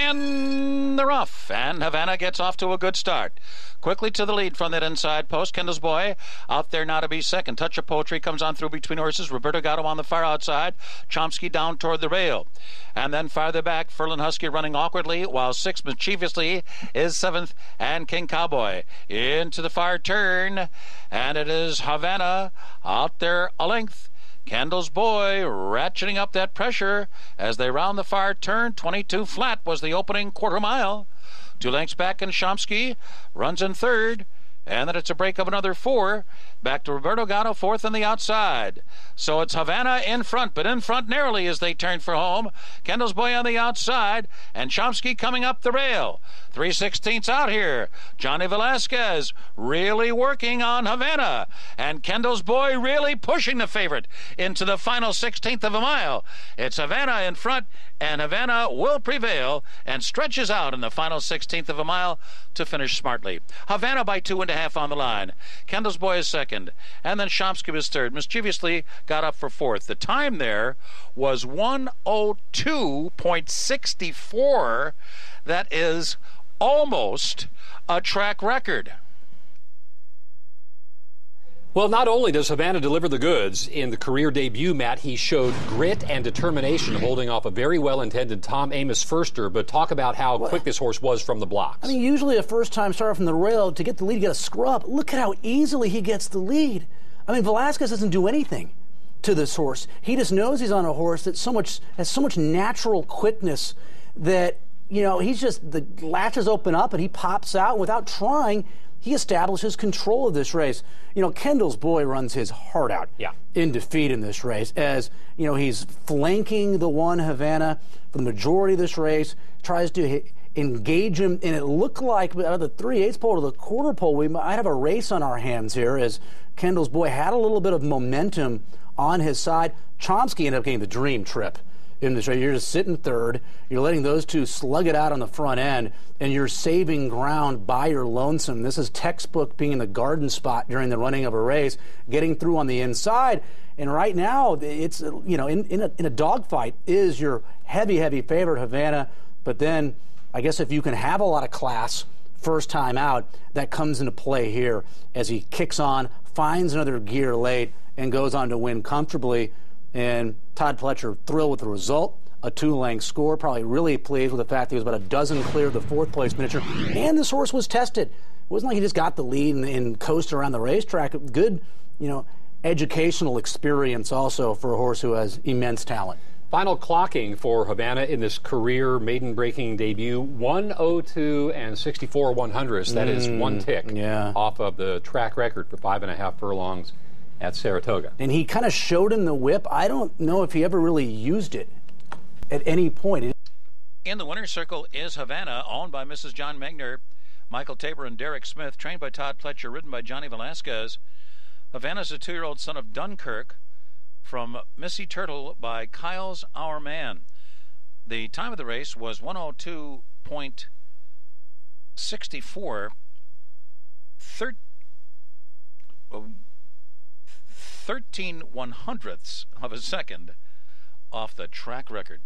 And they're off, and Havana gets off to a good start. Quickly to the lead from that inside post. Kendall's Boy out there now to be second. Touch of Poetry comes on through between horses. Roberto Gatto on the far outside. Chomsky down toward the rail. And then farther back, Furlan Husky running awkwardly, while sixth mischievously is seventh, and King Cowboy into the far turn. And it is Havana out there a length. Kendall's Boy ratcheting up that pressure as they round the far turn. 22 flat was the opening quarter mile. 2 lengths back, and Chomsky runs in third. And then it's a break of another 4. Back to Roberto Gatto, fourth on the outside. So it's Havana in front, but in front narrowly as they turn for home. Kendall's Boy on the outside, and Chomsky coming up the rail. 3/16 out here. Johnny Velasquez really working on Havana. And Kendall's Boy really pushing the favorite into the final 16th of a mile. It's Havana in front, and Havana will prevail and stretches out in the final 16th of a mile to finish smartly. Havana by 2.5 on the line. Kendall's Boy is second, and then Chomsky was third. Mischievously got up for fourth. The time there was 1:02.64. That is almost a track record. Well, not only does Havana deliver the goods in the career debut, Matt, he showed grit and determination holding off a very well-intended Tom Amos firster, but talk about how quick this horse was from the blocks. I mean, usually a first-time starter from the rail, to get the lead, you got to scrub. Look at how easily he gets the lead. I mean, Velasquez doesn't do anything to this horse. He just knows he's on a horse that has so much natural quickness that, you know, the latches open up and he pops out without trying. He establishes control of this race. You know, Kendall's Boy runs his heart out in defeat in this race, as, you know, he's flanking the one Havana for the majority of this race, tries to engage him, and it looked like out of the 3/8 pole to the quarter pole, we might have a race on our hands here, as Kendall's Boy had a little bit of momentum on his side. Chomsky ended up getting the dream trip in this race. You're just sitting third, you're letting those two slug it out on the front end, and you're saving ground by your lonesome. This is textbook being in the garden spot during the running of a race, getting through on the inside. And right now, it's, you know, in a dogfight is your heavy favorite, Havana. But then, I guess if you can have a lot of class first time out, that comes into play here as he kicks on, finds another gear late, and goes on to win comfortably. And Todd Pletcher thrilled with the result, a 2-length score, probably really pleased with the fact that he was about a dozen clear of the 4th-place finisher. And this horse was tested. It wasn't like he just got the lead and coasted around the racetrack. Good, you know, educational experience also for a horse who has immense talent. Final clocking for Havana in this career maiden-breaking debut, 1:02 and 64/100ths. That is one tick off of the track record for 5.5 furlongs at Saratoga. And he kind of showed him the whip. I don't know if he ever really used it at any point. In the winner's circle is Havana, owned by Mrs. John Megner, Michael Tabor, and Derek Smith, trained by Todd Pletcher, ridden by Johnny Velasquez. Havana's a 2-year-old son of Dunkirk, from Missy Turtle by Kyle's Our Man. The time of the race was 1:02.64. 13/100ths of a second off the track record.